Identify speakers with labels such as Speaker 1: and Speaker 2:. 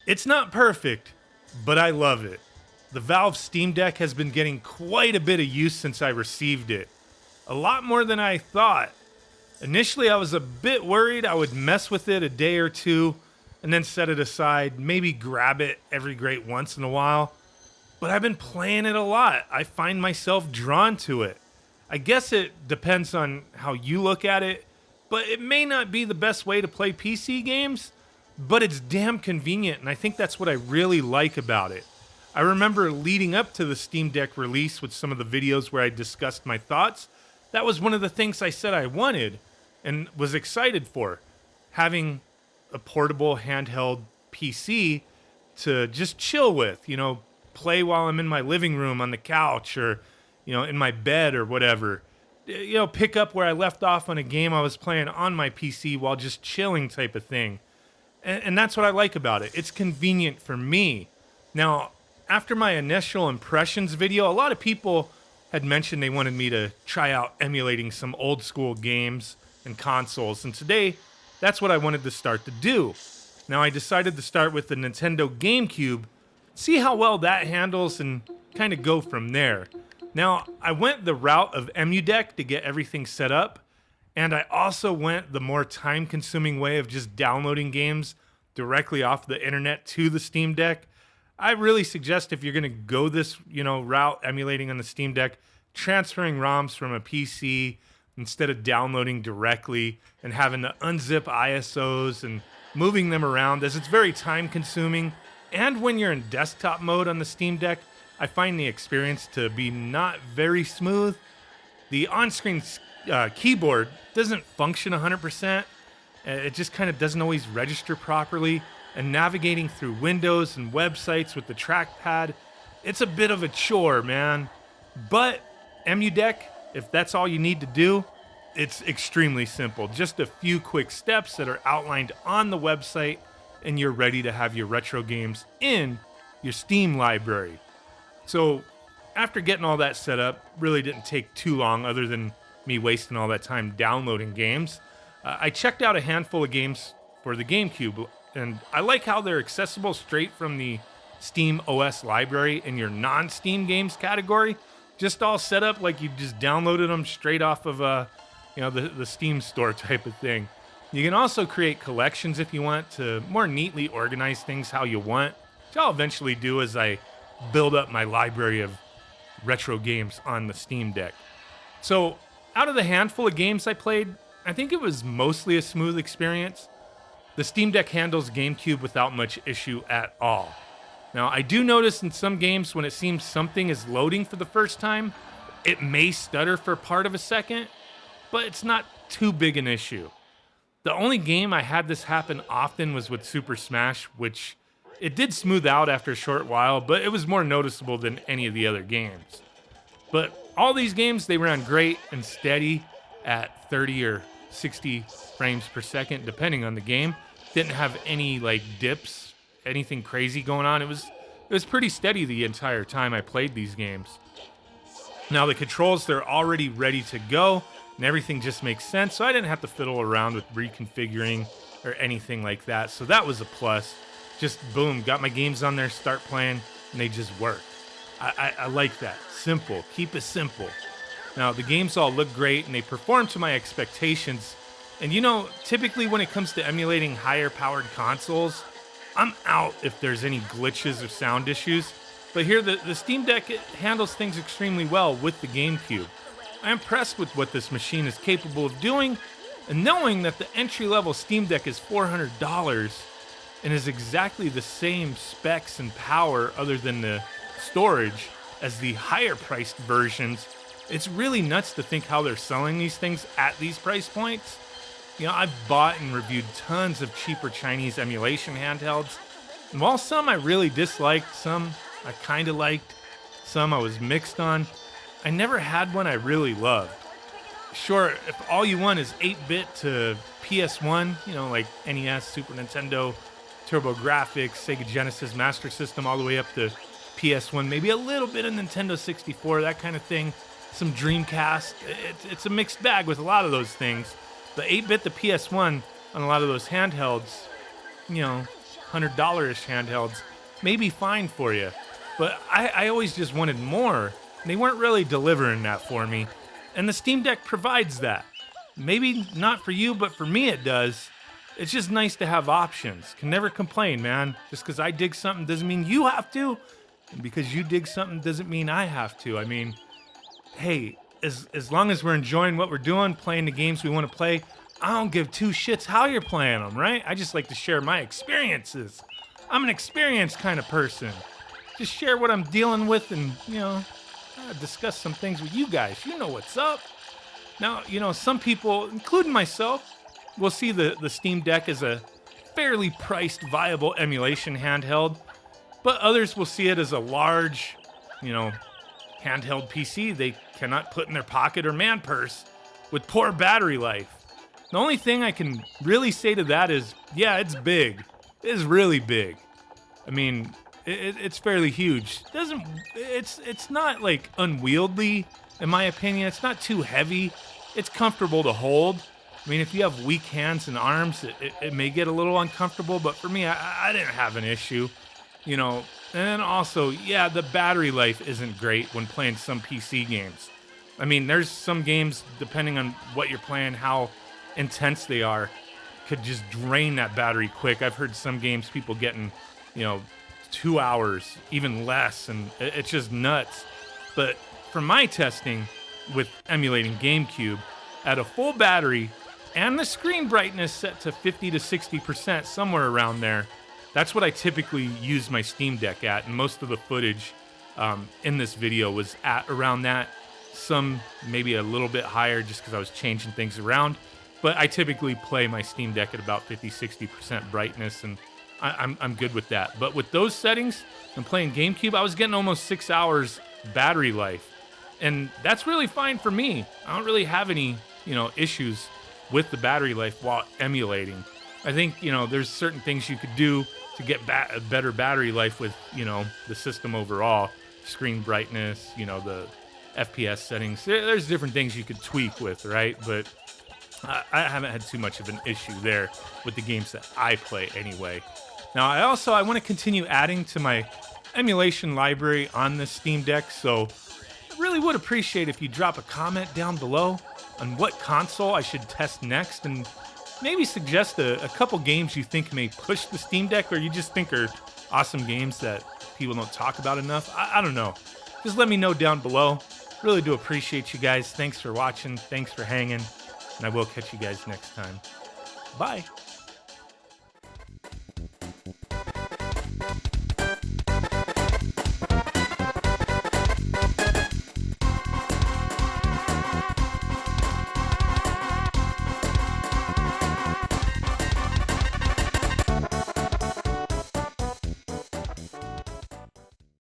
Speaker 1: It's not perfect, but I love it. The Valve Steam Deck has been getting quite a bit of use since I received it. A lot more than I thought. Initially, I was a bit worried I would mess with it a day or two and then set it aside, maybe grab it every great once in a while. But I've been playing it a lot. I find myself drawn to it. I guess it depends on how you look at it, but it may not be the best way to play PC games, but it's damn convenient, and I think that's what I really like about it. I remember leading up to the Steam Deck release with some of the videos where I discussed my thoughts. That was one of the things I said I wanted and was excited for. Having a portable handheld PC to just chill with, play while I'm in my living room on the couch or, in my bed or whatever. Pick up where I left off on a game I was playing on my PC while just chilling type of thing. And that's what I like about it. It's convenient for me. Now, after my initial impressions video, a lot of people had mentioned they wanted me to try out emulating some old school games and consoles. And today, that's what I wanted to start to do. Now, I decided to start with the Nintendo GameCube, see how well that handles, and kind of go from there. Now, I went the route of EmuDeck to get everything set up, and I also went the more time-consuming way of just downloading games directly off the internet to the Steam Deck. I really suggest if you're going to go this, route emulating on the Steam Deck, transferring ROMs from a PC instead of downloading directly and having to unzip ISOs and moving them around, as it's very time-consuming. And when you're in desktop mode on the Steam Deck, I find the experience to be not very smooth. The on-screen keyboard doesn't function 100%. It just kind of doesn't always register properly. And navigating through windows and websites with the trackpad, it's a bit of a chore, man. But EmuDeck, if that's all you need to do, it's extremely simple. Just a few quick steps that are outlined on the website, and you're ready to have your retro games in your Steam library. So after getting all that set up, really didn't take too long other than me wasting all that time downloading games. I checked out a handful of games for the GameCube, and I like how they're accessible straight from the Steam OS library in your non-Steam games category. Just all set up like you just downloaded them straight off of the Steam store type of thing. You can also create collections if you want to more neatly organize things how you want, which I'll eventually do as I build up my library of retro games on the Steam Deck. So out of the handful of games I played, I think it was mostly a smooth experience. The Steam Deck handles GameCube without much issue at all. Now, I do notice in some games when it seems something is loading for the first time, it may stutter for part of a second, but it's not too big an issue. The only game I had this happen often was with Super Smash, which it did smooth out after a short while, but it was more noticeable than any of the other games. But all these games, they ran great and steady at 30 or 60 frames per second, depending on the game. Didn't have any dips, anything crazy going on. It was pretty steady the entire time I played these games. Now the controls, they're already ready to go, and everything just makes sense, so I didn't have to fiddle around with reconfiguring or anything like that, so that was a plus. Just boom, got my games on there, start playing, and they just work. I like that. Simple. Keep it simple. Now, the games all look great, and they perform to my expectations. And typically when it comes to emulating higher-powered consoles, I'm out if there's any glitches or sound issues. But here, the Steam Deck, it handles things extremely well with the GameCube. I'm impressed with what this machine is capable of doing, and knowing that the entry-level Steam Deck is $400 and is exactly the same specs and power other than the storage as the higher-priced versions, it's really nuts to think how they're selling these things at these price points. I've bought and reviewed tons of cheaper Chinese emulation handhelds, and while some I really disliked, some I kind of liked, some I was mixed on, I never had one I really loved. Sure, if all you want is 8-bit to PS1, like NES, Super Nintendo, TurboGrafx, Sega Genesis, Master System, all the way up to PS1, maybe a little bit of Nintendo 64, that kind of thing, some Dreamcast, it's a mixed bag with a lot of those things. The 8-bit to PS1 on a lot of those handhelds, $100-ish handhelds may be fine for you. But I always just wanted more. They weren't really delivering that for me. And the Steam Deck provides that. Maybe not for you, but for me it does. It's just nice to have options. Can never complain, man. Just because I dig something doesn't mean you have to. And because you dig something doesn't mean I have to. I mean, hey, as long as we're enjoying what we're doing, playing the games we want to play, I don't give two shits how you're playing them, right? I just like to share my experiences. I'm an experienced kind of person. Just share what I'm dealing with and, discuss some things with you guys. You know what's up. Now, some people, including myself, will see the Steam Deck as a fairly priced, viable emulation handheld, but others will see it as a large, handheld PC they cannot put in their pocket or man purse with poor battery life. The only thing I can really say to that is, yeah, it's big. It is really big. I mean, it's fairly huge. It's not like unwieldy, in my opinion. It's not too heavy. It's comfortable to hold. I mean, if you have weak hands and arms, it may get a little uncomfortable, but for me, I didn't have an issue, And then also, yeah, the battery life isn't great when playing some PC games. I mean, there's some games, depending on what you're playing, how intense they are, could just drain that battery quick. I've heard some games people getting, 2 hours, even less, and it's just nuts. But for my testing with emulating GameCube, at a full battery and the screen brightness set to 50 to 60%, somewhere around there, that's what I typically use my Steam Deck at, and most of the footage in this video was at around that. Some maybe a little bit higher just because I was changing things around, but I typically play my Steam Deck at about 50, 60% brightness, and I'm good with that. But with those settings and playing GameCube, I was getting almost 6 hours battery life, and that's really fine for me. I don't really have any, issues with the battery life while emulating. I think, there's certain things you could do to get a better battery life with, the system overall, screen brightness, the FPS settings. There's different things you could tweak with, right? But I haven't had too much of an issue there with the games that I play anyway. Now, I want to continue adding to my emulation library on this Steam Deck, so I really would appreciate if you drop a comment down below on what console I should test next, and maybe suggest a couple games you think may push the Steam Deck, or you just think are awesome games that people don't talk about enough. I don't know. Just let me know down below. Really do appreciate you guys. Thanks for watching. Thanks for hanging. And I will catch you guys next time. Bye.